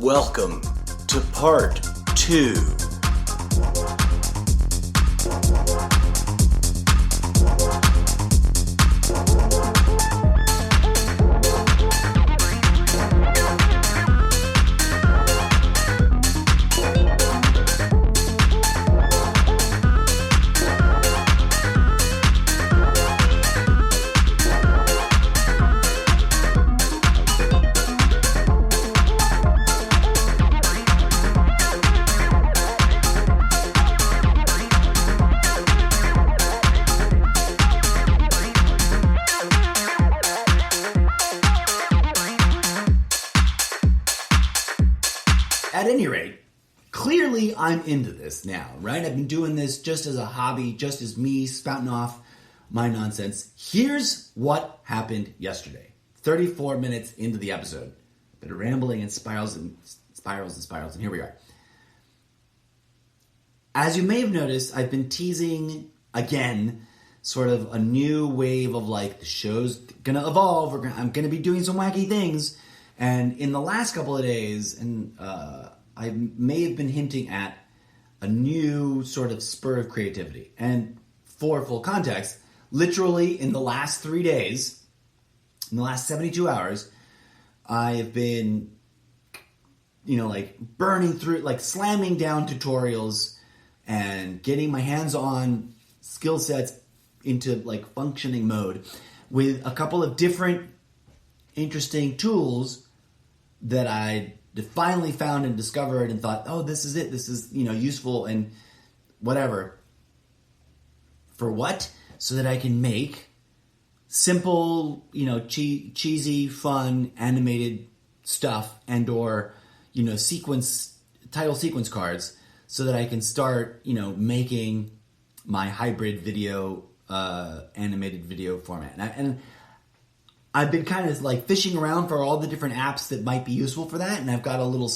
Welcome to part 2. At any rate, clearly I'm into this now, right? I've been doing this just as a hobby, just as me spouting off my nonsense. Here's what happened yesterday. 34 minutes into the episode. Been rambling and spirals, and here we are. As you may have noticed, I've been teasing, again, sort of a new wave of like, the show's gonna evolve, I'm gonna be doing some wacky things. And in the last couple of days, and I may have been hinting at a new sort of spur of creativity. And for full context, literally in the last 3 days, in the last 72 hours, I have been, like burning through, like slamming down tutorials and getting my hands on skill sets into like functioning mode with a couple of different interesting tools that I finally found and discovered and thought, oh, this is it. This is, useful and whatever. For what? So that I can make simple, cheesy, fun, animated stuff and or, title sequence cards so that I can start, making my hybrid video, animated video format. And I've been kind of like fishing around for all the different apps that might be useful for that, and I've got a little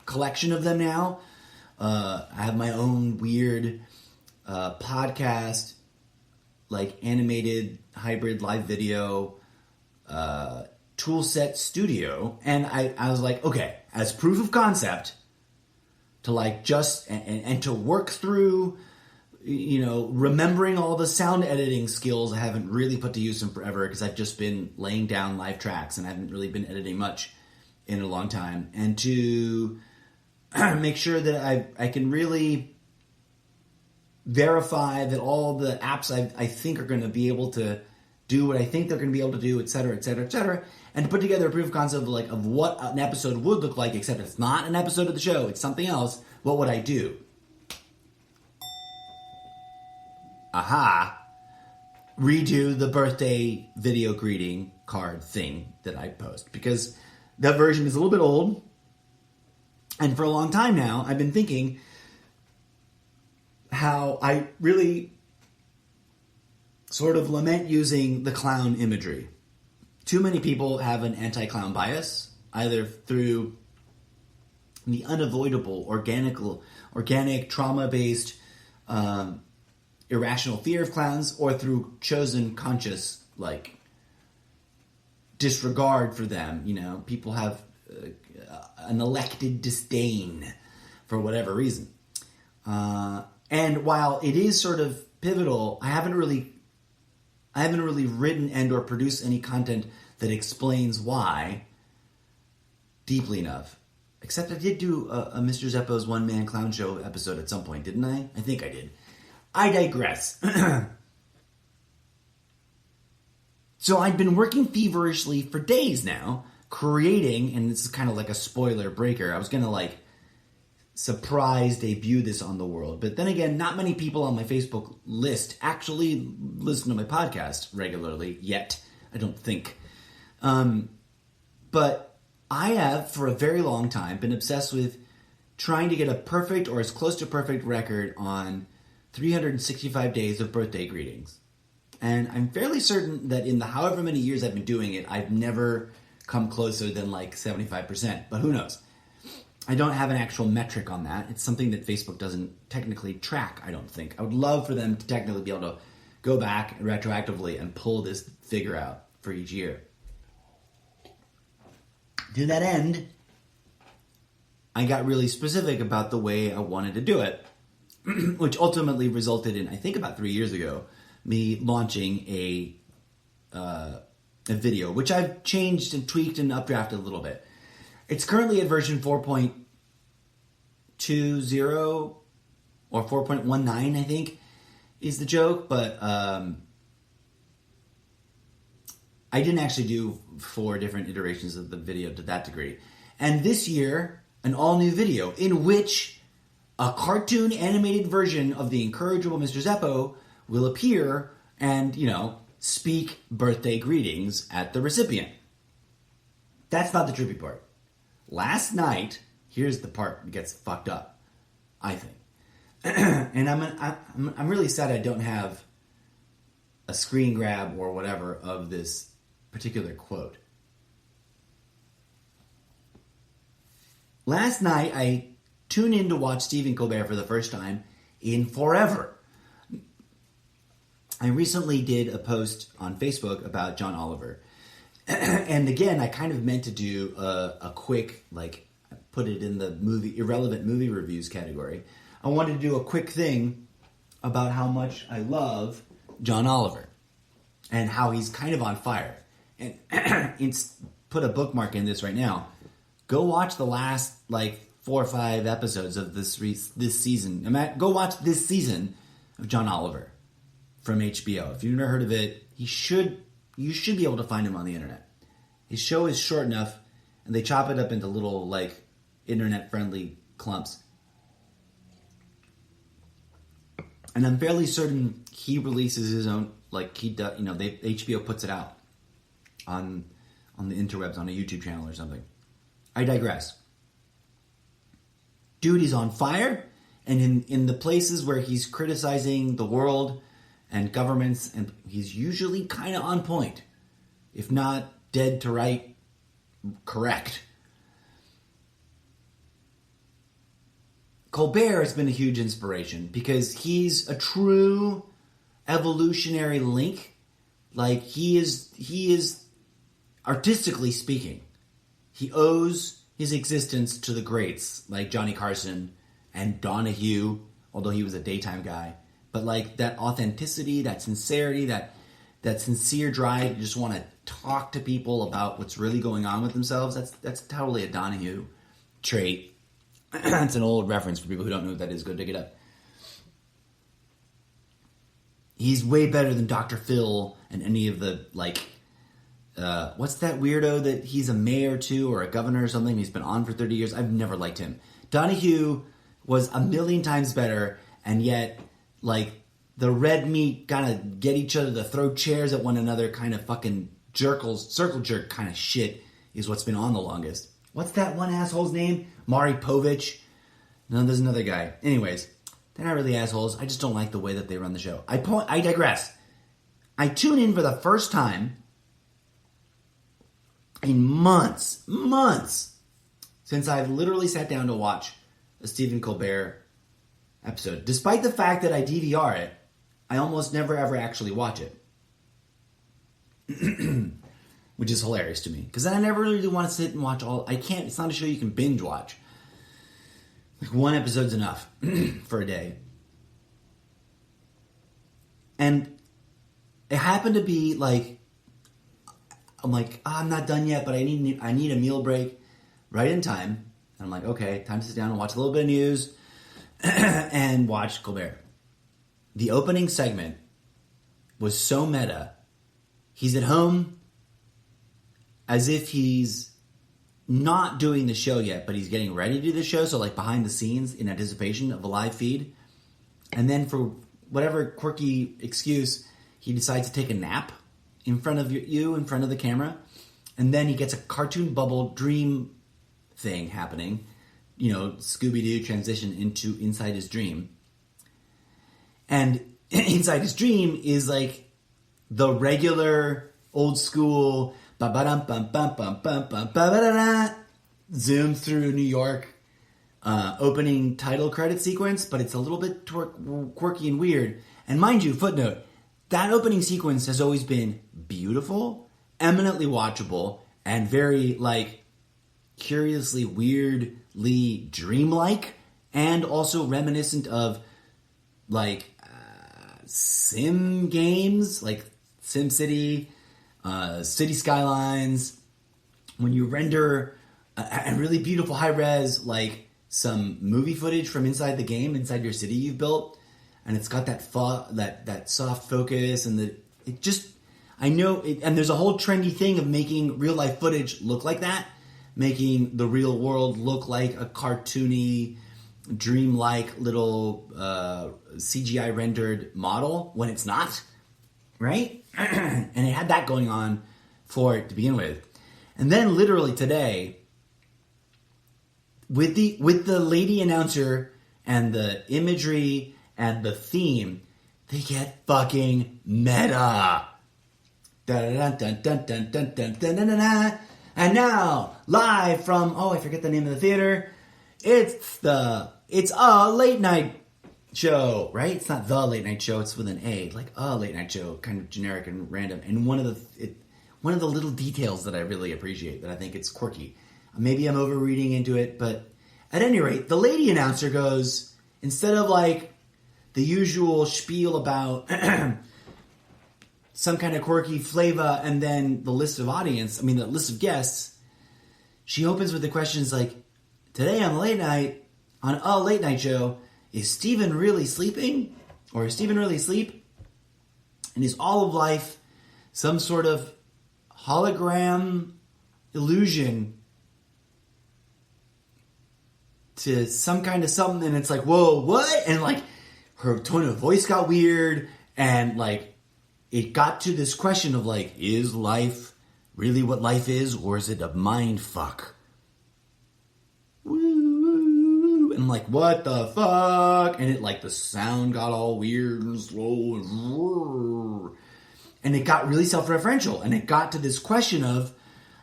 collection of them now. I have my own weird podcast, like animated hybrid live video toolset studio, and I was like, okay, as proof of concept to like just and to work through. Remembering all the sound editing skills I haven't really put to use in forever because I've just been laying down live tracks and I haven't really been editing much in a long time. And to make sure that I can really verify that all the apps I think are going to be able to do what I think they're going to be able to do, et cetera, et cetera, et cetera. And to put together a proof of concept of what an episode would look like, except it's not an episode of the show, it's something else. What would I do? Redo the birthday video greeting card thing that I post. Because that version is a little bit old. And for a long time now, I've been thinking how I really sort of lament using the clown imagery. Too many people have an anti-clown bias, either through the unavoidable, organic trauma-based irrational fear of clowns, or through chosen conscious, disregard for them. People have an elected disdain for whatever reason. And while it is sort of pivotal, I haven't really written and or produced any content that explains why deeply enough. Except I did do a Mr. Zeppo's one-man clown show episode at some point, didn't I? I think I did. I digress. So I'd been working feverishly for days now, creating, and this is kind of like a spoiler breaker. I was going to surprise debut this on the world. But then again, not many people on my Facebook list actually listen to my podcast regularly yet, I don't think. But I have, for a very long time, been obsessed with trying to get a perfect or as close to perfect record on 365 days of birthday greetings. And I'm fairly certain that in the however many years I've been doing it, I've never come closer than 75%. But who knows? I don't have an actual metric on that. It's something that Facebook doesn't technically track, I don't think. I would love for them to technically be able to go back retroactively and pull this figure out for each year. To that end, I got really specific about the way I wanted to do it, which ultimately resulted in, I think about 3 years ago, me launching a video, which I've changed and tweaked and updrafted a little bit. It's currently at version 4.20 or 4.19, I think, is the joke, but I didn't actually do 4 different iterations of the video to that degree. And this year, an all-new video in which a cartoon animated version of the incorrigible Mr. Zeppo will appear and, speak birthday greetings at the recipient. That's not the trippy part. Last night, here's the part that gets fucked up, I think. And I'm really sad I don't have a screen grab or whatever of this particular quote. Last night, I tuned in to watch Stephen Colbert for the first time in forever. I recently did a post on Facebook about John Oliver. And again, I kind of meant to do a quick, put it in the irrelevant movie reviews category. I wanted to do a quick thing about how much I love John Oliver and how he's kind of on fire. And it's put a bookmark in this right now. Go watch the last 4 or 5 episodes of this season. Go watch this season of John Oliver from HBO. If you've never heard of it, you should be able to find him on the internet. His show is short enough, and they chop it up into little internet-friendly clumps. And I'm fairly certain he releases his own, HBO puts it out on the interwebs, on a YouTube channel or something. I digress. Dude is on fire, and in the places where he's criticizing the world and governments, and he's usually kind of on point, if not dead to right correct. Colbert has been a huge inspiration because he's a true evolutionary link. He is artistically speaking, he owes his existence to the greats like Johnny Carson and Donahue, although he was a daytime guy. But that authenticity, that sincerity, that sincere drive to just want to talk to people about what's really going on with themselves, that's totally a Donahue trait. It's an old reference for people who don't know what that is. Go dig it up. He's way better than Dr. Phil and any of the, what's that weirdo that he's a mayor too or a governor or something? He's been on for 30 years. I've never liked him. Donahue was a million times better, and yet, the red meat kind of get each other to throw chairs at one another kind of fucking circle jerk kind of shit is what's been on the longest. What's that one asshole's name? Maury Povich? No, there's another guy. Anyways, they're not really assholes. I just don't like the way that they run the show. I digress. I tune in for the first time in months, since I've literally sat down to watch a Stephen Colbert episode. Despite the fact that I DVR it, I almost never ever actually watch it. Which is hilarious to me. Because I never really want to sit and watch all... it's not a show you can binge watch. One episode's enough for a day. And it happened to be I'm I'm not done yet, but I need a meal break right in time. And I'm like, okay, time to sit down and watch a little bit of news and watch Colbert. The opening segment was so meta. He's at home as if he's not doing the show yet, but he's getting ready to do the show. So behind the scenes in anticipation of a live feed. And then for whatever quirky excuse, he decides to take a nap in front of you, in front of the camera. And then he gets a cartoon bubble dream thing happening. Scooby-Doo transition into inside his dream. And inside his dream is the regular old school zoom through New York opening title credit sequence, but it's a little bit quirky and weird. And mind you, footnote, that opening sequence has always been beautiful, eminently watchable, and very curiously, weirdly dreamlike, and also reminiscent of like sim games, like SimCity, City Skylines. When you render a really beautiful high res, like some movie footage from inside the game, inside your city you've built, and it's got that soft focus, and I know it, and there's a whole trendy thing of making real life footage look like that, making the real world look like a cartoony, dreamlike little CGI rendered model when it's not, right? And it had that going on for it to begin with. And then literally today, with the lady announcer and the imagery and the theme, they get fucking meta. And now, live from, I forget the name of the theater. It's a late night show, right? It's not the late night show, it's with an A, like a late night show, kind of generic and random. And one of the little details that I really appreciate, that I think it's quirky. Maybe I'm overreading into it, but at any rate, the lady announcer goes, instead of like the usual spiel about some kind of quirky flavor and then the list of guests, she opens with the questions like, today on a late night show, is Steven really sleeping? Or is Steven really asleep? And is all of life some sort of hologram illusion to some kind of something? And it's like, whoa, what? And like her tone of voice got weird, and like it got to this question of like, is life really what life is, or is it a mind fuck? Woo, and I'm like, what the fuck? And it like the sound got all weird and slow, and it got really self-referential, and it got to this question of,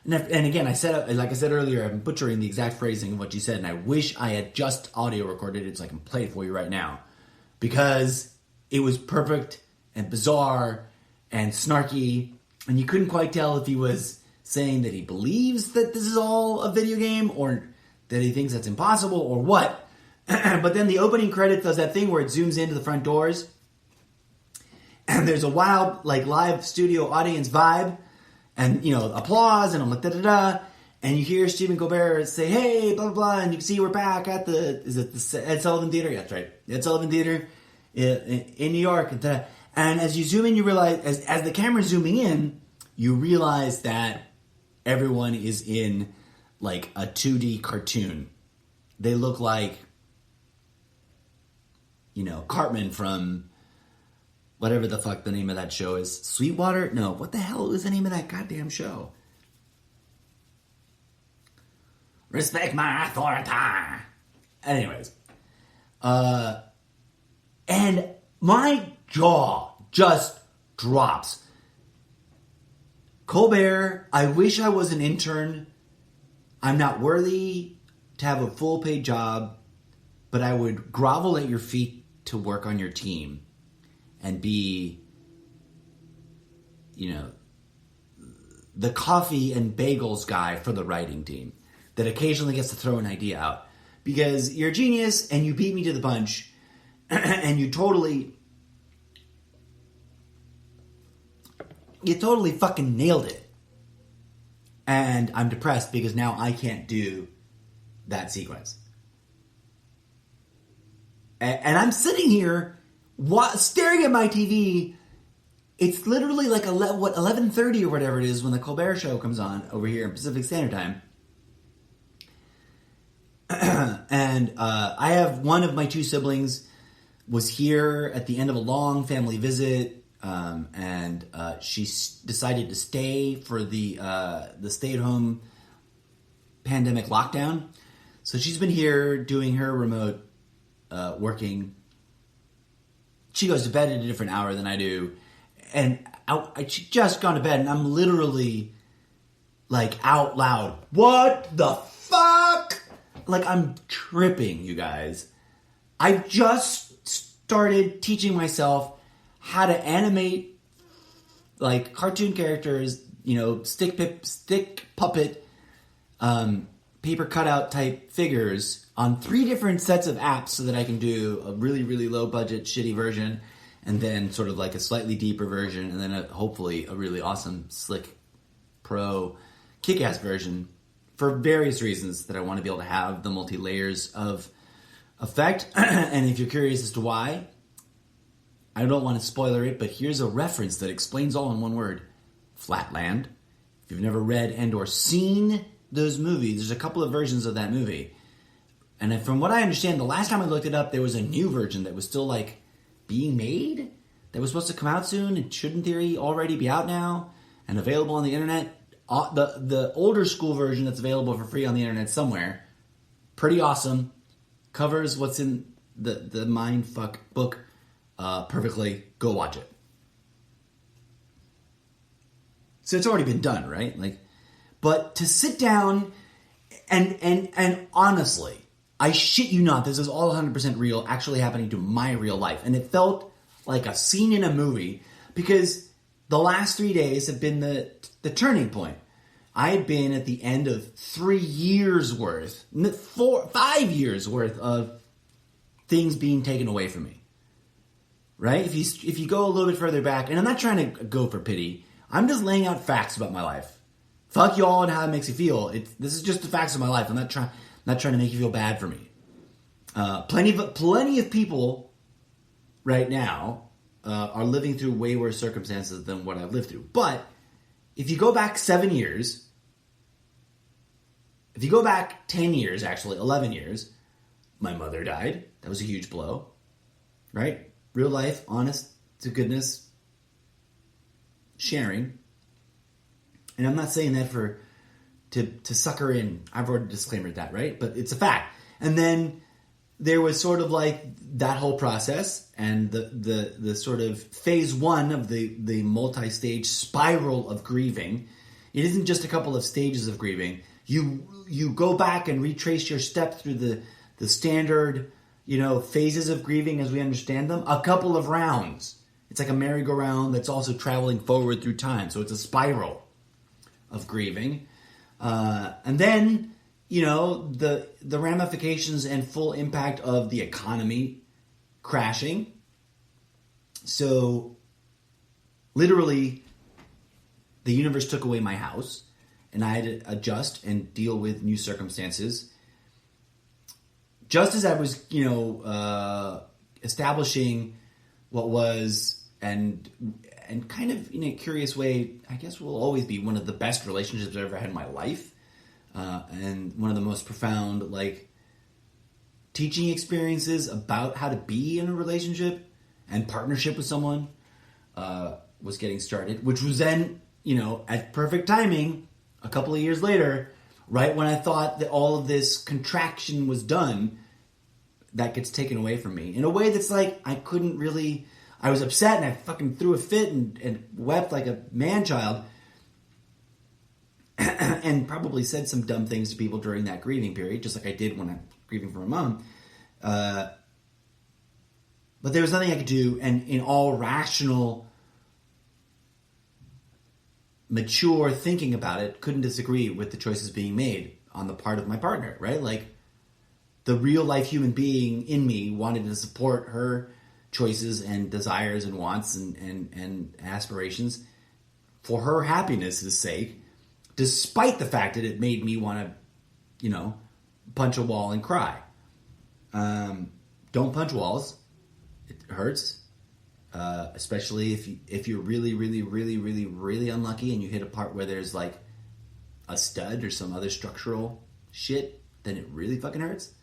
and again, like I said earlier, I'm butchering the exact phrasing of what you said, and I wish I had just audio recorded it so I can play it for you right now, because it was perfect and bizarre and snarky, and you couldn't quite tell if he was saying that he believes that this is all a video game, or that he thinks that's impossible, or what. But then the opening credits does that thing where it zooms into the front doors, and there's a wild, like, live studio audience vibe, and, applause, and I'm like, da-da-da, and you hear Stephen Colbert say, hey, blah, blah, blah, and you can see we're back at the Ed Sullivan Theater? Yeah, that's right. Ed Sullivan Theater in New York. And as you zoom in, you realize, as the camera's zooming in, you realize that everyone is in, like, a 2D cartoon. They look like, Cartman from whatever the fuck the name of that show is. Sweetwater? No, what the hell is the name of that goddamn show? Respect my authority. Anyways. And my jaw just drops. Colbert, I wish I was an intern. I'm not worthy to have a full paid job, but I would grovel at your feet to work on your team and be, the coffee and bagels guy for the writing team that occasionally gets to throw an idea out. Because you're a genius and you beat me to the punch and you totally fucking nailed it. And I'm depressed because now I can't do that sequence. And I'm sitting here staring at my TV. It's literally like 11:30 or whatever it is when the Colbert Show comes on over here in Pacific Standard Time. And I have one of my two siblings was here at the end of a long family visit, and she decided to stay for the stay-at-home pandemic lockdown. So she's been here doing her remote working. She goes to bed at a different hour than I do. And she just gone to bed, and I'm literally, like, out loud, what the fuck? Like, I'm tripping, you guys. I just started teaching myself how to animate, like, cartoon characters, stick puppet paper cutout type figures on 3 different sets of apps so that I can do a really, really low budget, shitty version, and then sort of like a slightly deeper version, and then hopefully a really awesome, slick, pro, kick-ass version for various reasons that I want to be able to have the multi-layers of effect. And if you're curious as to why, I don't want to spoiler it, but here's a reference that explains all in one word. Flatland. If you've never read and or seen those movies, there's a couple of versions of that movie. And from what I understand, the last time I looked it up, there was a new version that was still like being made, that was supposed to come out soon. It should, in theory, already be out now and available on the internet. The older school version that's available for free on the internet somewhere, pretty awesome, covers what's in the Mindfuck book perfectly. Go watch it. So it's already been done, right? Like, but to sit down and honestly, I shit you not, this is all 100% real, actually happening to my real life. And it felt like a scene in a movie because the last 3 days have been the turning point. I had been at the end of 3 years worth, 5 years worth of things being taken away from me. Right? If you go a little bit further back, and I'm not trying to go for pity, I'm just laying out facts about my life. Fuck you all and how it makes you feel. This is just the facts of my life. I'm not trying to make you feel bad for me. Plenty of people right now are living through way worse circumstances than what I've lived through. But if you go back 7 years, if you go back 10 years, actually 11 years, my mother died. That was a huge blow, right? Real life, honest to goodness, sharing. And I'm not saying that to sucker in. I've already disclaimed that, right? But it's a fact. And then there was sort of like that whole process and the sort of phase 1 of the multi-stage spiral of grieving. It isn't just a couple of stages of grieving. You go back and retrace your step through the standard, phases of grieving as we understand them. A couple of rounds. It's like a merry-go-round that's also traveling forward through time. So it's a spiral of grieving. And then, the ramifications and full impact of the economy crashing. So, literally, the universe took away my house, and I had to adjust and deal with new circumstances. Just as I was, establishing what was, and kind of in a curious way, I guess will always be one of the best relationships I've ever had in my life. And one of the most profound, teaching experiences about how to be in a relationship and partnership with someone was getting started, which was then, at perfect timing, a couple of years later, right when I thought that all of this contraction was done, that gets taken away from me in a way that's I couldn't really. I was upset and I fucking threw a fit and wept like a man-child and probably said some dumb things to people during that grieving period, just like I did when I'm grieving for my mom. But there was nothing I could do, and in all rational, mature thinking about it, couldn't disagree with the choices being made on the part of my partner, right? The real-life human being in me wanted to support her choices and desires and wants and aspirations for her happiness' sake, despite the fact that it made me want to, punch a wall and cry. Don't punch walls. It hurts. Especially if you're really, really, really, really, really unlucky and you hit a part where there's a stud or some other structural shit, then it really fucking hurts.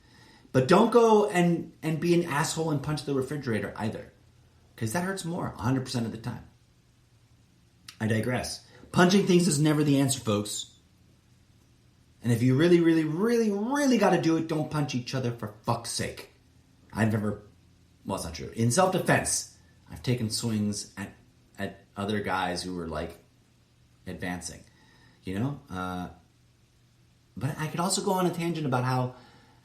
But don't go and be an asshole and punch the refrigerator either. Because that hurts more 100% of the time. I digress. Punching things is never the answer, folks. And if you really, really, really, really got to do it, don't punch each other for fuck's sake. Well, it's not true. In self-defense, I've taken swings at other guys who were advancing. But I could also go on a tangent about how,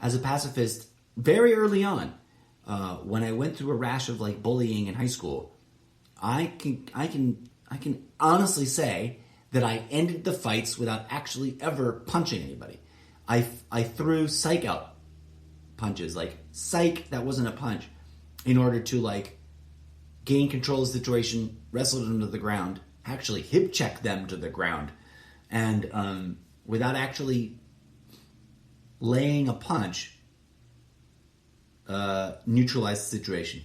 as a pacifist, very early on, when I went through a rash of bullying in high school, I can honestly say that I ended the fights without actually ever punching anybody. I threw psych out punches, like psych, that wasn't a punch, in order to like gain control of the situation, wrestle them to the ground, actually hip check them to the ground, and without actually laying a punch, neutralize the situation.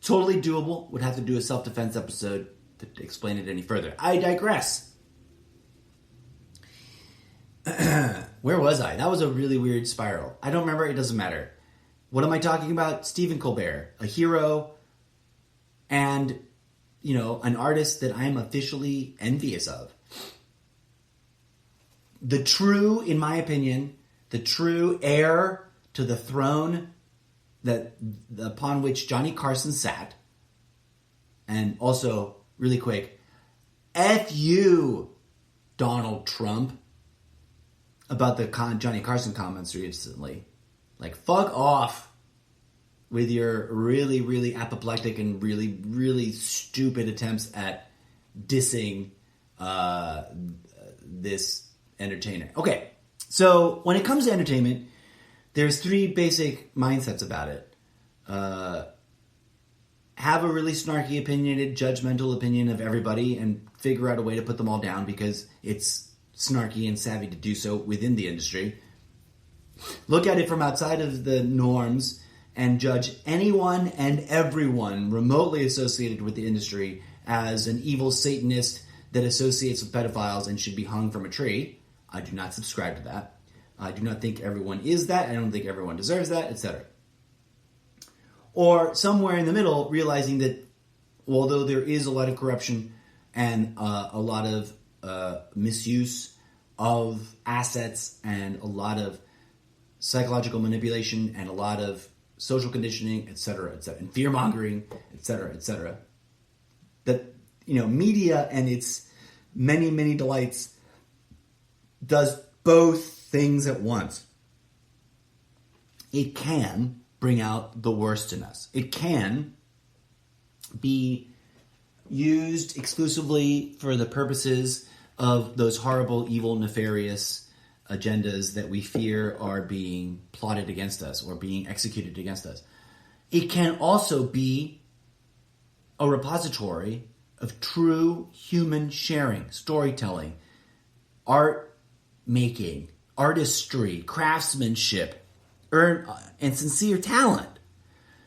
Totally doable. Would have to do a self-defense episode to explain it any further. I digress. Where was I? That was a really weird spiral. I don't remember. It doesn't matter. What am I talking about? Stephen Colbert, a hero, and, you know, an artist that I am officially envious of. The true, in my opinion, the true heir to the throne that upon which Johnny Carson sat. And also, really quick, F you, Donald Trump, about the Johnny Carson comments recently. Like, fuck off with your really, really apoplectic and really, really stupid attempts at dissing this entertainer. Okay, so when it comes to entertainment, there's three basic mindsets about it. Have a really snarky, opinionated, judgmental opinion of everybody and figure out a way to put them all down because it's snarky and savvy to do so within the industry. Look at it from outside of the norms and judge anyone and everyone remotely associated with the industry as an evil Satanist that associates with pedophiles and should be hung from a tree. I do not subscribe to that. I do not think everyone is that. I don't think everyone deserves that, etc. Or somewhere in the middle, realizing that although there is a lot of corruption and a lot of misuse of assets and a lot of psychological manipulation and a lot of social conditioning, etc., and fear-mongering, etc., that, you know, media and its many, many delights does both things at once. It can bring out the worst in us. It can be used exclusively for the purposes of those horrible, evil, nefarious agendas that we fear are being plotted against us or being executed against us. It can also be a repository of true human sharing, storytelling, art making, artistry, craftsmanship, and sincere talent,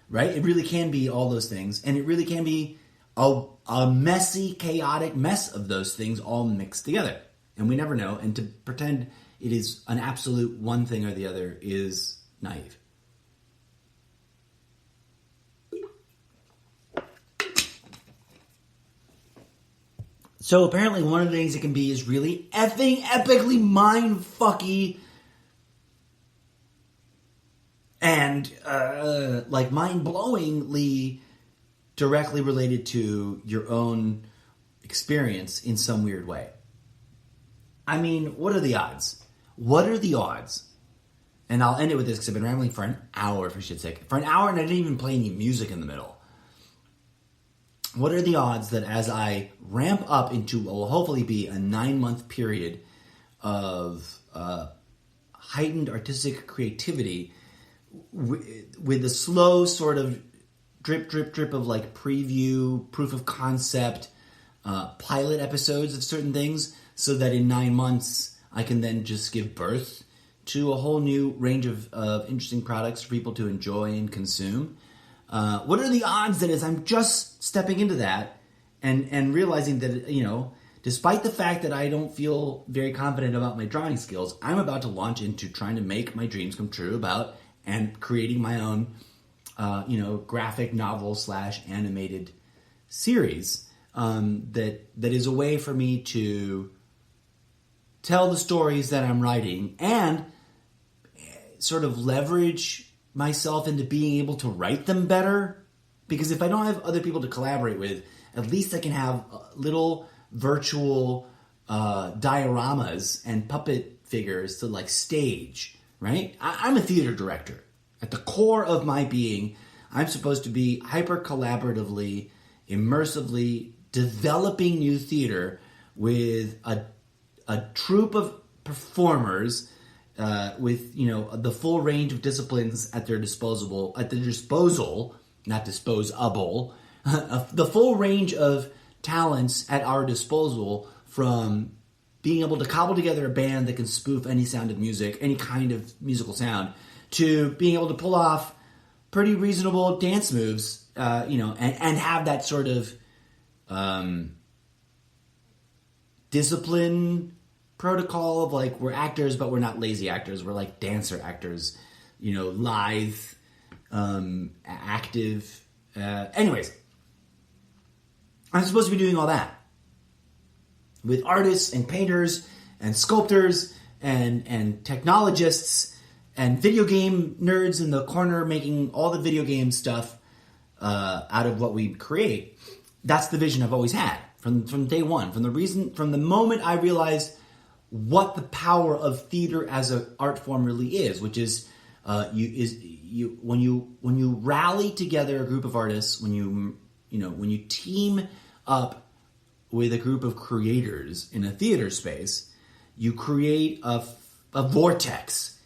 right? It really can be all those things, and it really can be a messy, chaotic mess of those things all mixed together. And we never know, and to pretend it is an absolute one thing or the other is naive. So apparently one of the things it can be is really effing epically mind-fucky and like mind-blowingly directly related to your own experience in some weird way. I mean, what are the odds? What are the odds? And I'll end it with this because I've been rambling for an hour, for shit's sake. For an hour, and I didn't even play any music in the middle. What are the odds that as I ramp up into what will hopefully be a 9-month period of heightened artistic creativity with a slow sort of drip, drip, drip of like preview, proof of concept, pilot episodes of certain things, so that in 9 months I can then just give birth to a whole new range of interesting products for people to enjoy and consume? What are the odds that as I'm just stepping into that and realizing that, you know, despite the fact that I don't feel very confident about my drawing skills, I'm about to launch into trying to make my dreams come true about and creating my own, graphic novel / animated series that is a way for me to tell the stories that I'm writing and sort of leverage myself into being able to write them better. Because if I don't have other people to collaborate with, at least I can have little virtual dioramas and puppet figures to like stage, right? I'm a theater director. At the core of my being, I'm supposed to be hyper collaboratively, immersively developing new theater with a troupe of performers with the full range of disciplines at their disposal, not disposable, the full range of talents at our disposal, from being able to cobble together a band that can spoof any sound of music, any kind of musical sound, to being able to pull off pretty reasonable dance moves, and have that sort of discipline protocol of like, we're actors, but we're not lazy actors. We're like dancer actors, lithe, active. Anyways, I'm supposed to be doing all that with artists and painters and sculptors and technologists and video game nerds in the corner making all the video game stuff out of what we create. That's the vision I've always had from day one. From the moment I realized what the power of theater as an art form really is, which is when you rally together a group of artists, when you team up with a group of creators in a theater space, you create a vortex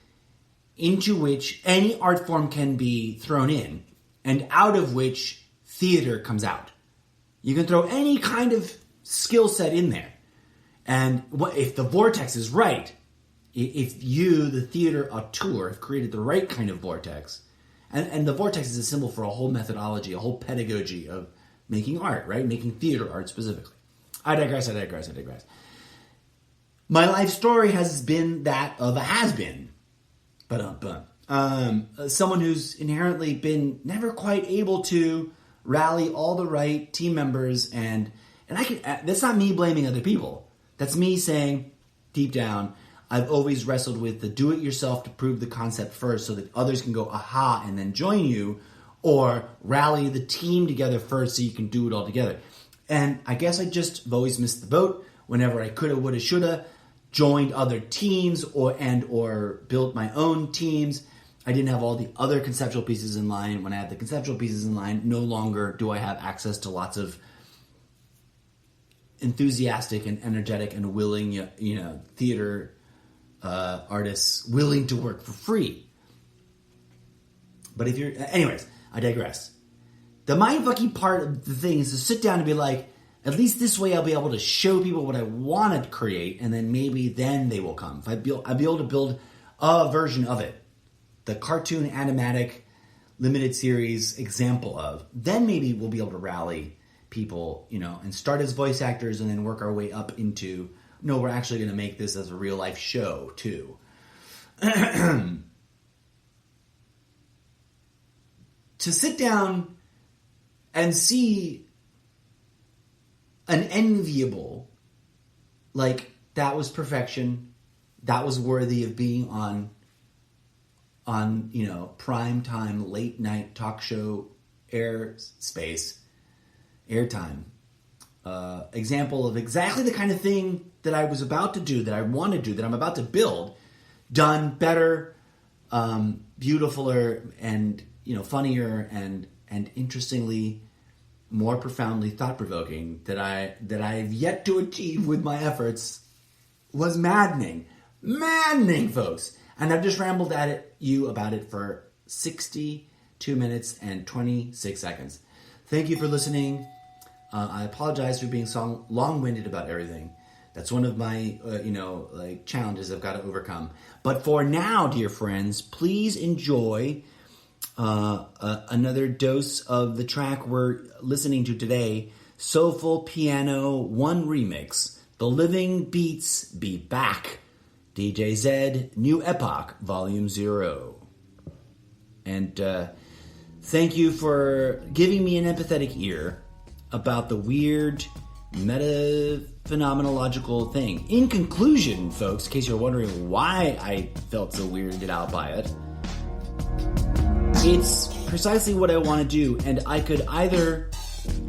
into which any art form can be thrown in, and out of which theater comes out. You can throw any kind of skill set in there. And if the vortex is right, if you, the theater auteur, have created the right kind of vortex, and the vortex is a symbol for a whole methodology, a whole pedagogy of making art, right? Making theater art specifically. I digress. My life story has been that of a has-been. Someone who's inherently been never quite able to rally all the right team members, and that's not me blaming other people. That's me saying, deep down, I've always wrestled with the do-it-yourself to prove the concept first so that others can go, aha, and then join you, or rally the team together first so you can do it all together. And I guess I just have always missed the boat whenever I coulda, woulda, shoulda, joined other teams or built my own teams. I didn't have all the other conceptual pieces in line. When I had the conceptual pieces in line, no longer do I have access to lots of enthusiastic and energetic and willing, theater artists willing to work for free. But anyways, I digress. The mindfucking part of the thing is to sit down and be like, at least this way I'll be able to show people what I want to create, and then maybe then they will come. If I'd be able to build a version of it, the cartoon animatic limited series example of, then maybe we'll be able to rally people, and start as voice actors and then work our way up into, no, we're actually going to make this as a real life show too. To sit down and see an enviable, like, that was perfection, that was worthy of being on prime time, late night talk show airtime. Example of exactly the kind of thing that I was about to do, that I want to do, that I'm about to build, done better, beautifuler, and funnier, and interestingly, more profoundly thought-provoking, that I've yet to achieve with my efforts, was maddening, folks. And I've just rambled at you about it for 62 minutes and 26 seconds. Thank you for listening. I apologize for being so long-winded about everything. That's one of my, challenges I've got to overcome. But for now, dear friends, please enjoy another dose of the track we're listening to today, Soulful Piano 1 Remix, The Living Beats Be Back, DJ Zed, New Epoch, Volume 0. And thank you for giving me an empathetic ear about the weird meta-phenomenological thing. In conclusion, folks, in case you're wondering why I felt so weirded out by it, it's precisely what I want to do, and I could either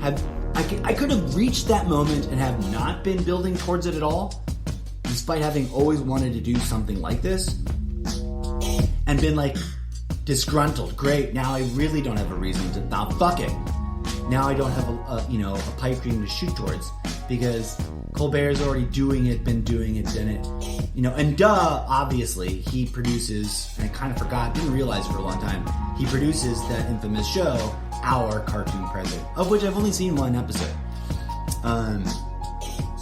have... I could have reached that moment and have not been building towards it at all, despite having always wanted to do something like this, and been like, disgruntled, great, now I really don't have a reason to... Now, fuck it. now I don't have a pipe dream to shoot towards, because Colbert's already doing it, been doing it, done it, and obviously he produces, and I kind of forgot, didn't realize it for a long time, he produces that infamous show, Our Cartoon President, of which I've only seen one episode.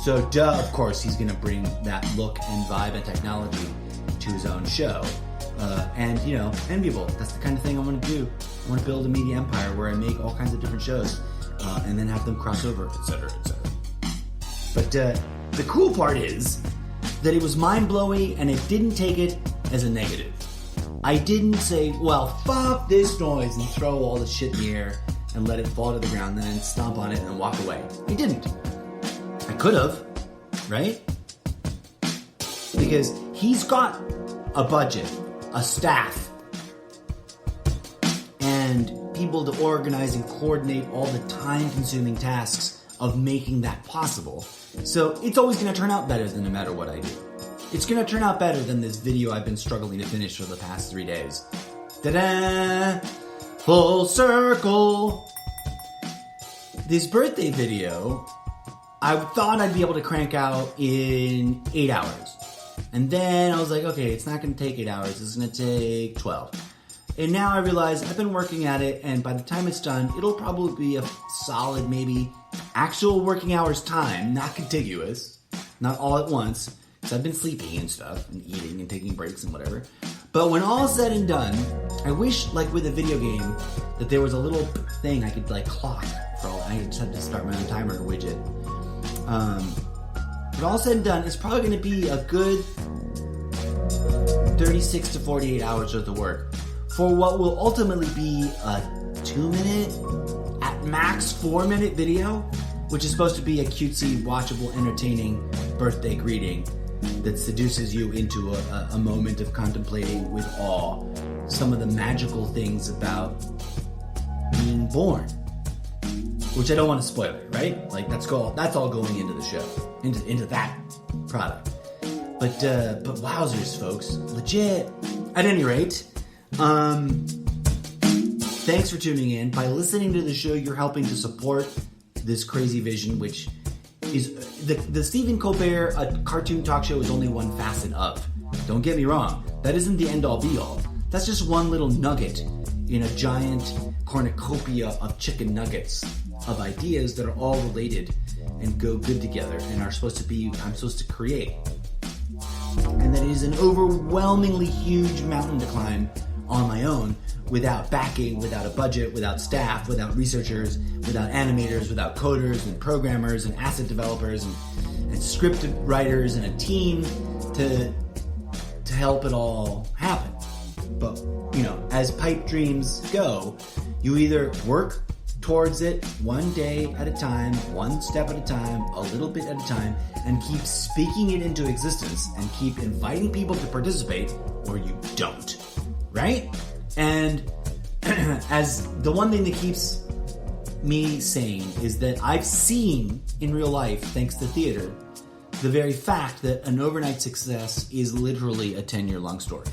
So of course he's gonna bring that look and vibe and technology to his own show. And enviable. That's the kind of thing I want to do. I want to build a media empire where I make all kinds of different shows, and then have them cross over, etc., etc. But the cool part is that it was mind-blowing, and it didn't take it as a negative. I didn't say, well, fuck this noise, and throw all the shit in the air and let it fall to the ground, and then stomp on it and walk away. I didn't. I could have, right? Because he's got a budget, a staff, and people to organize and coordinate all the time-consuming tasks of making that possible. So it's always going to turn out better than no matter what I do. It's going to turn out better than this video I've been struggling to finish for the past 3 days. Ta-da! Full circle! This birthday video, I thought I'd be able to crank out in 8 hours. And then I was like, okay, it's not going to take 8 hours. It's going to take 12. And now I realize I've been working at it, and by the time it's done, it'll probably be a solid, maybe, actual working hours time, not contiguous, not all at once, because I've been sleeping and stuff, and eating and taking breaks and whatever. But when all said and done, I wish, like with a video game, that there was a little thing I could, clock for all. I just had to start my own timer widget. But all said and done, it's probably going to be a good 36 to 48 hours worth of work for what will ultimately be a 2-minute, at max 4-minute video, which is supposed to be a cutesy, watchable, entertaining birthday greeting that seduces you into a moment of contemplating with awe some of the magical things about being born. Which I don't want to spoil it, right? That's all going into the show, into that product. But wowzers, folks, legit. At any rate, thanks for tuning in. By listening to the show, you're helping to support this crazy vision, which is the Stephen Colbert cartoon talk show is only one facet of. Don't get me wrong, that isn't the end-all be-all. That's just one little nugget in a giant cornucopia of chicken nuggets of ideas that are all related and go good together and I'm supposed to create. And that it is an overwhelmingly huge mountain to climb on my own, without backing, without a budget, without staff, without researchers, without animators, without coders and programmers and asset developers and script writers and a team to help it all happen. But, as pipe dreams go, you either work towards it one day at a time, one step at a time, a little bit at a time, and keep speaking it into existence and keep inviting people to participate, or you don't, right? And as the one thing that keeps me sane is that I've seen in real life, thanks to theater, the very fact that an overnight success is literally a 10-year-long story.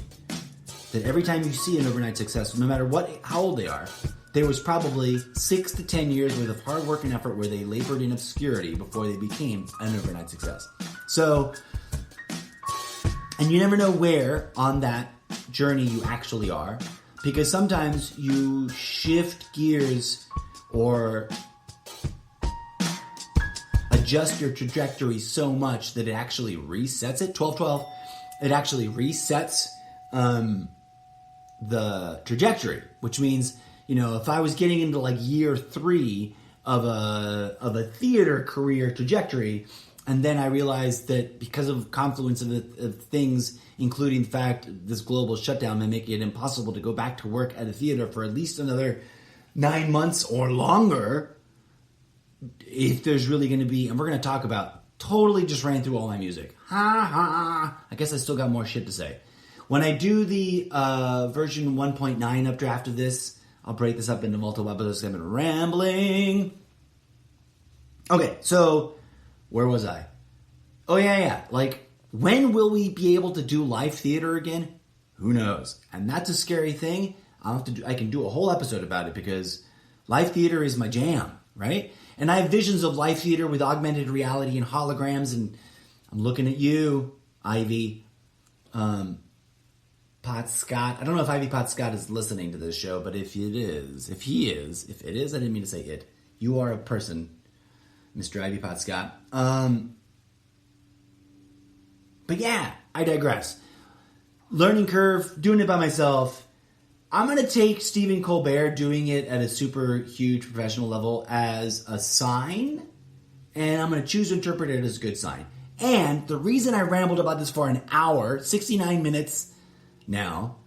That every time you see an overnight success, no matter how old they are, there was probably 6 to 10 years worth of hard work and effort where they labored in obscurity before they became an overnight success. So, and you never know where on that journey you actually are, because sometimes you shift gears or adjust your trajectory so much that it actually resets it. 12-12, it actually resets the trajectory, which means, if I was getting into year 3 of a theater career trajectory, and then I realized that because of confluence of things, including the fact this global shutdown may make it impossible to go back to work at a theater for at least another 9 months or longer, if there's really going to be, and we're going to talk about, totally just ran through all my music. Ha ha. I guess I still got more shit to say. When I do the version 1.9 updraft of this, I'll break this up into multiple episodes. I've been rambling. Okay, so where was I? Oh, yeah. When will we be able to do live theater again? Who knows? And that's a scary thing. I can do a whole episode about it because live theater is my jam. right? And I have visions of live theater with augmented reality and holograms, and I'm looking at you, Ivy Potts Scott. I don't know if Ivy Potts Scott is listening to this show, but if it is, I didn't mean to say it. You are a person, Mr. Ivy Potts Scott. But yeah, I digress. Learning curve, doing it by myself. I'm going to take Stephen Colbert doing it at a super huge professional level as a sign, and I'm going to choose to interpret it as a good sign. And the reason I rambled about this for an hour, 69 minutes now,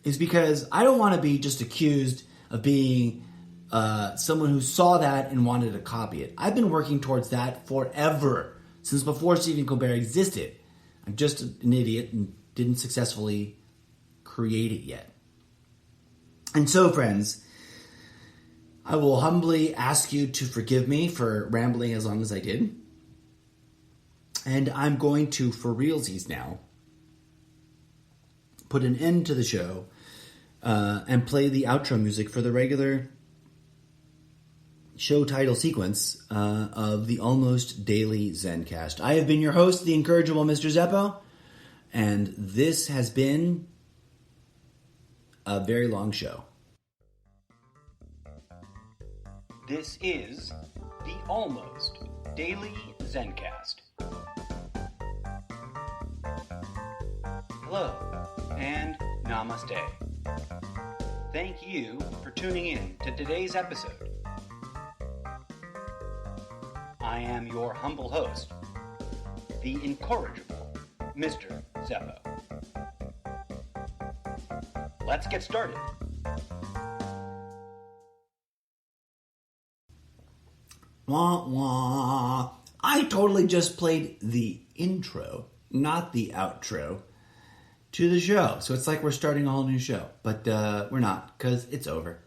is because I don't want to be just accused of being someone who saw that and wanted to copy it. I've been working towards that forever, since before Stephen Colbert existed. I'm just an idiot and didn't successfully create it yet. And so, friends, I will humbly ask you to forgive me for rambling as long as I did. And I'm going to, for realsies now, put an end to the show and play the outro music for the regular show title sequence of the Almost Daily Zencast. I have been your host, the incorrigible Mr. Zeppo, and this has been a very long show. This is the Almost Daily Zencast. Hello, and namaste. Thank you for tuning in to today's episode. I am your humble host, the incorrigible Mr. Zeppo. Let's get started. Wah, wah. I totally just played the intro, not the outro, to the show. So it's like we're starting a whole new show. But we're not, because it's over.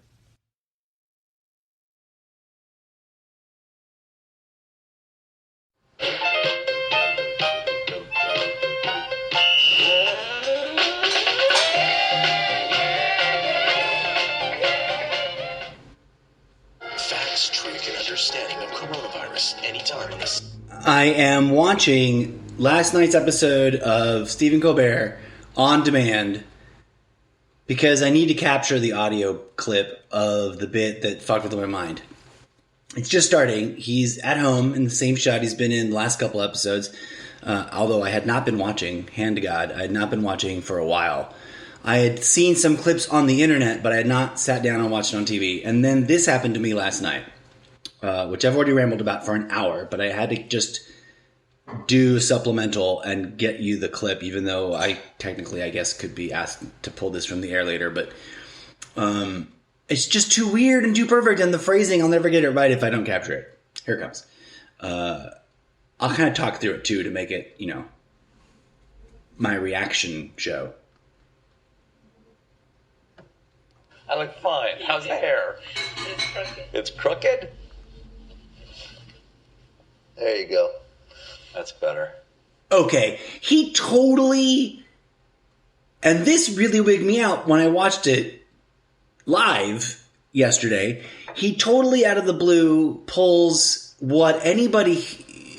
I am watching last night's episode of Stephen Colbert on demand because I need to capture the audio clip of the bit that fucked with my mind. It's just starting. He's at home in the same shot he's been in the last couple episodes, although I had not been watching, hand to God, I had not been watching for a while. I had seen some clips on the internet, but I had not sat down and watched it on TV. And then this happened to me last night. Which I've already rambled about for an hour, but I had to just do supplemental and get you the clip, even though I technically, I guess, could be asked to pull this from the air later. But it's just too weird and too perfect, and the phrasing, I'll never get it right if I don't capture it. Here it comes. I'll kind of talk through it, too, to make it, my reaction show. I look fine. How's the hair? It's crooked. It's crooked? There you go. That's better. Okay, he totally... And this really wigged me out when I watched it live yesterday. He totally, out of the blue, pulls what anybody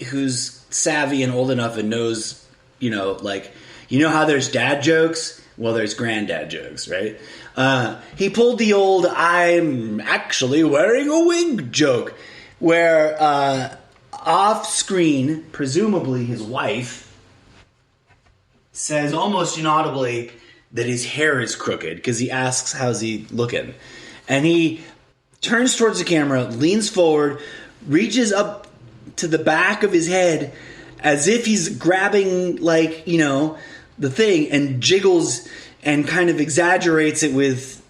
who's savvy and old enough and knows, how there's dad jokes? Well, there's granddad jokes, right? He pulled the old "I'm actually wearing a wig" joke, where off screen, presumably his wife says almost inaudibly that his hair is crooked because he asks, "How's he looking?" And he turns towards the camera, leans forward, reaches up to the back of his head as if he's grabbing, the thing, and jiggles and kind of exaggerates it with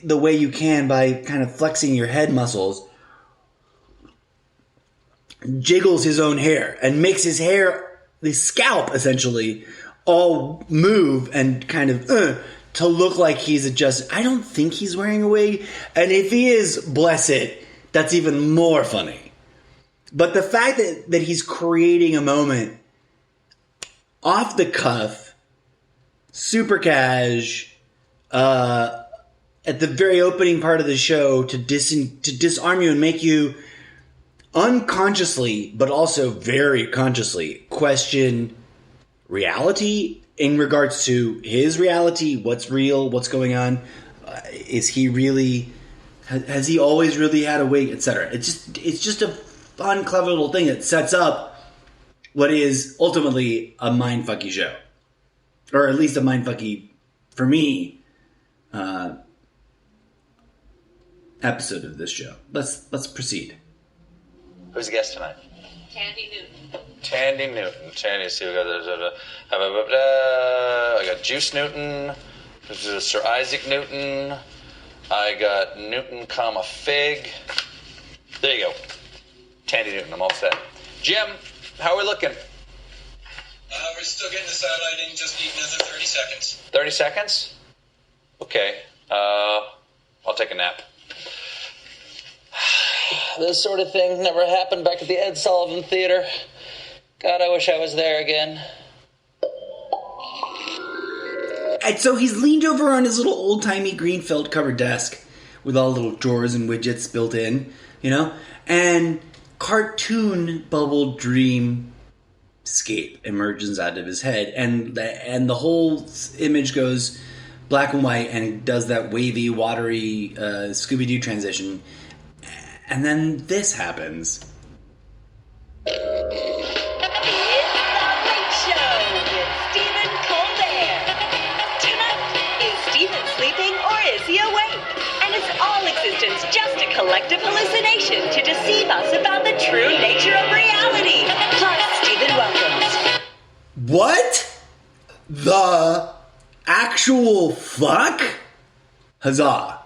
the way you can by kind of flexing your head muscles. Jiggles his own hair and makes his hair, the scalp essentially, all move and kind of to look like he's adjusted. I don't think he's wearing a wig. And if he is, bless it, that's even more funny. But the fact that he's creating a moment off the cuff, super cash, at the very opening part of the show to disarm you and make you unconsciously, but also very consciously, question reality in regards to his reality, what's real, what's going on, is he really, has he always really had a wig, etc. It's just a fun, clever little thing that sets up what is ultimately a mindfucky show, or at least a mindfucky, for me, episode of this show. Let's proceed. Who's the guest tonight? Tandy Newton. Tandy Newton. Tandy, see, we got I got Juice Newton. This is Sir Isaac Newton. I got Newton, Fig. There you go. Tandy Newton, I'm all set. Jim, how are we looking? We're still getting the satellite. Just need another 30 seconds. 30 seconds? Okay. I'll take a nap. This sort of thing never happened back at the Ed Sullivan Theater. God, I wish I was there again. And so he's leaned over on his little old-timey green felt covered desk with all the little drawers and widgets built in, you know? And cartoon bubble dream scape emerges out of his head, and the whole image goes black and white and does that wavy, watery Scooby-Doo transition. And then this happens. It's The Late Show with Stephen Colbert. Tonight, is Stephen sleeping or is he awake? And is all existence just a collective hallucination to deceive us about the true nature of reality? Plus, Stephen welcomes. What the actual fuck? Huzzah.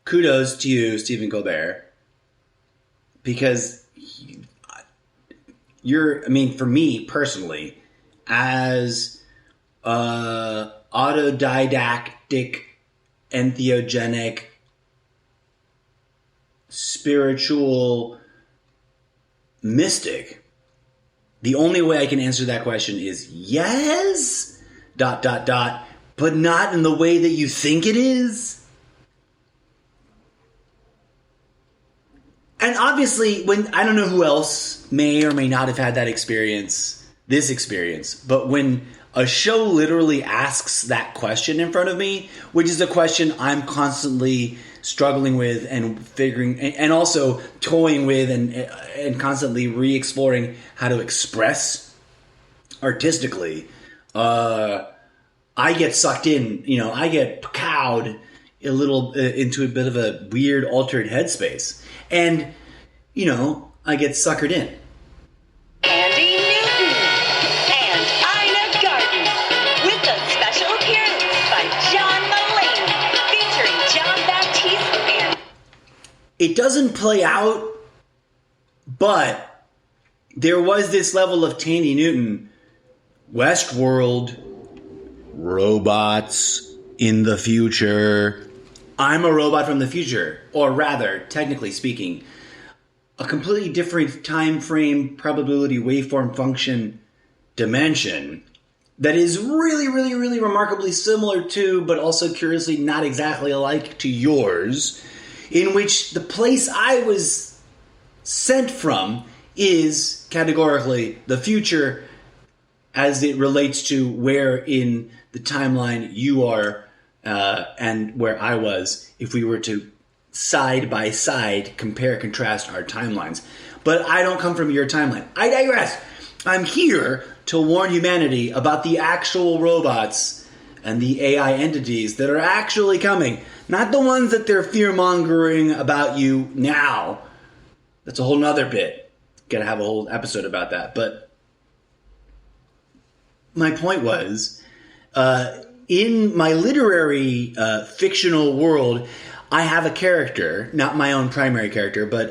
Kudos to you, Stephen Colbert. Because you're, I mean, for me personally, as autodidactic, entheogenic, spiritual mystic, the only way I can answer that question is yes, ... but not in the way that you think it is. And obviously, when I don't know who else may or may not have had that experience, this experience, but when a show literally asks that question in front of me, which is a question I'm constantly struggling with and figuring, and also toying with and constantly re-exploring how to express artistically, I get sucked in, you know, I get cowed a little into a bit of a weird altered headspace. And, you know, I get suckered in. Andy Newton and Ina Garten with a special appearance by John Mulaney featuring John Baptiste and... It doesn't play out, but there was this level of Tandy Newton, Westworld, robots in the future. I'm a robot from the future, or rather, technically speaking, a completely different time frame, probability, waveform, function, dimension that is really, really, really remarkably similar to, but also curiously not exactly alike to yours, in which the place I was sent from is categorically the future as it relates to where in the timeline you are and where I was, if we were to side by side compare, contrast our timelines. But I don't come from your timeline. I digress. I'm here to warn humanity about the actual robots and the AI entities that are actually coming. Not the ones that they're fear-mongering about you now. That's a whole nother bit. Gotta have a whole episode about that. But my point was, in my literary fictional world, I have a character, not my own primary character, but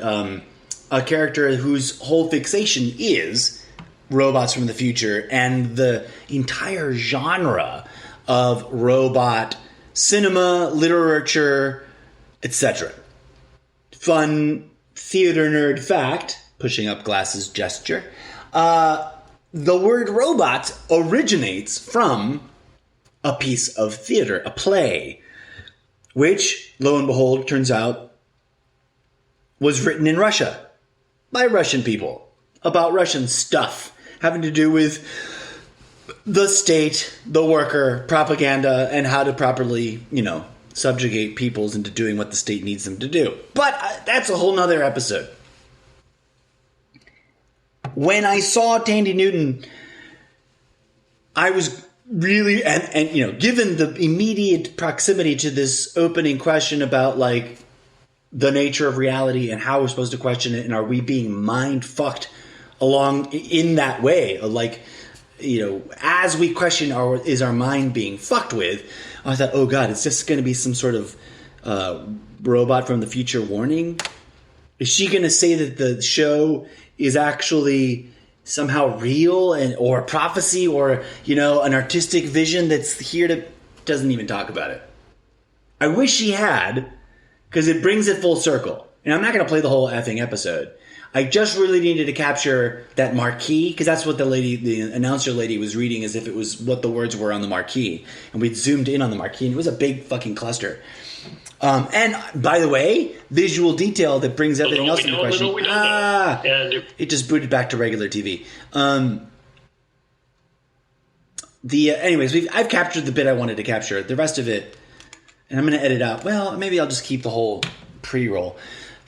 a character whose whole fixation is robots from the future and the entire genre of robot cinema, literature, etc. Fun theater nerd fact, pushing up glasses gesture, the word robot originates from a piece of theater, a play, which, lo and behold, turns out was written in Russia by Russian people about Russian stuff having to do with the state, the worker, propaganda, and how to properly, subjugate peoples into doing what the state needs them to do. But that's a whole nother episode. When I saw Tandy Newton, I was really, and given the immediate proximity to this opening question about like the nature of reality and how we're supposed to question it, and are we being mind fucked along in that way, like, as we question is our mind being fucked with, I thought, oh God, it's just going to be some sort of robot from the future warning. Is she going to say that the show is actually somehow real or a prophecy or, an artistic vision that's here to... Doesn't even talk about it. I wish she had, because it brings it full circle. And I'm not going to play the whole effing episode. I just really needed to capture that marquee, because that's what the announcer lady was reading as if it was what the words were on the marquee. And we'd zoomed in on the marquee, and it was a big fucking cluster. And by the way, visual detail that brings everything else into question. It just booted back to regular TV. Anyways, I've captured the bit I wanted to capture. The rest of it, and I'm going to edit out. Well, maybe I'll just keep the whole pre-roll.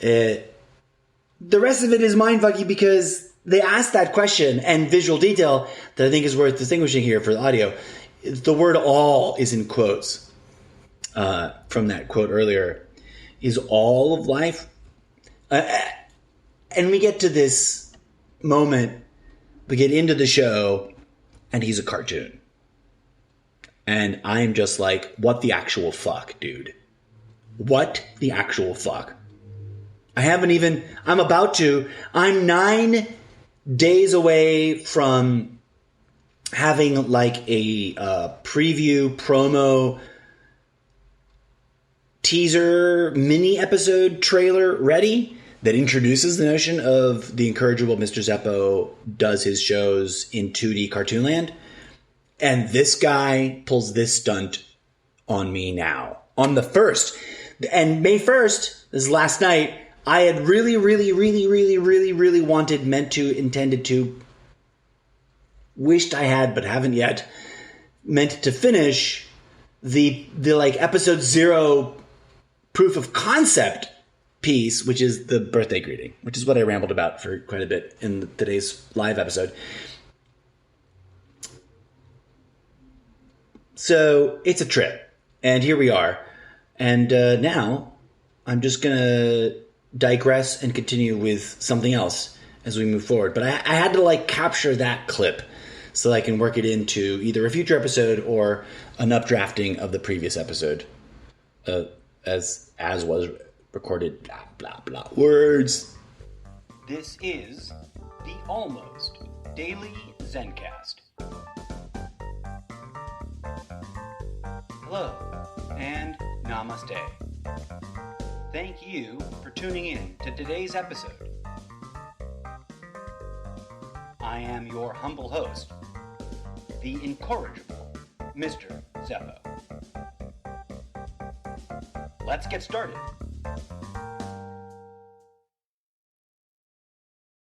The rest of it is mindfucky because they asked that question, and visual detail that I think is worth distinguishing here for the audio. The word all is in quotes from that quote earlier. Is all of life? And we get to this moment, we get into the show, and he's a cartoon. And I'm just like, what the actual fuck, dude? What the actual fuck? I'm 9 days away from having like a preview, promo, teaser, mini episode trailer ready that introduces the notion of the incorrigible Mr. Zeppo does his shows in 2D cartoon land. And this guy pulls this stunt on me now. On the 1st. And May 1st, this is last night, I had really wanted, meant to, intended to, wished I had, but haven't yet, meant to finish the like episode 0 proof of concept piece, which is the birthday greeting, which is what I rambled about for quite a bit in today's live episode. So it's a trip, and here we are. And now I'm just going to digress and continue with something else as we move forward. But I had to like capture that clip so that I can work it into either a future episode or an updrafting of the previous episode, as was recorded. Blah blah blah words. This is the Almost Daily Zencast. Hello and namaste. Thank you for tuning in to today's episode. I am your humble host, the incorrigible Mr. Zeppo. Let's get started.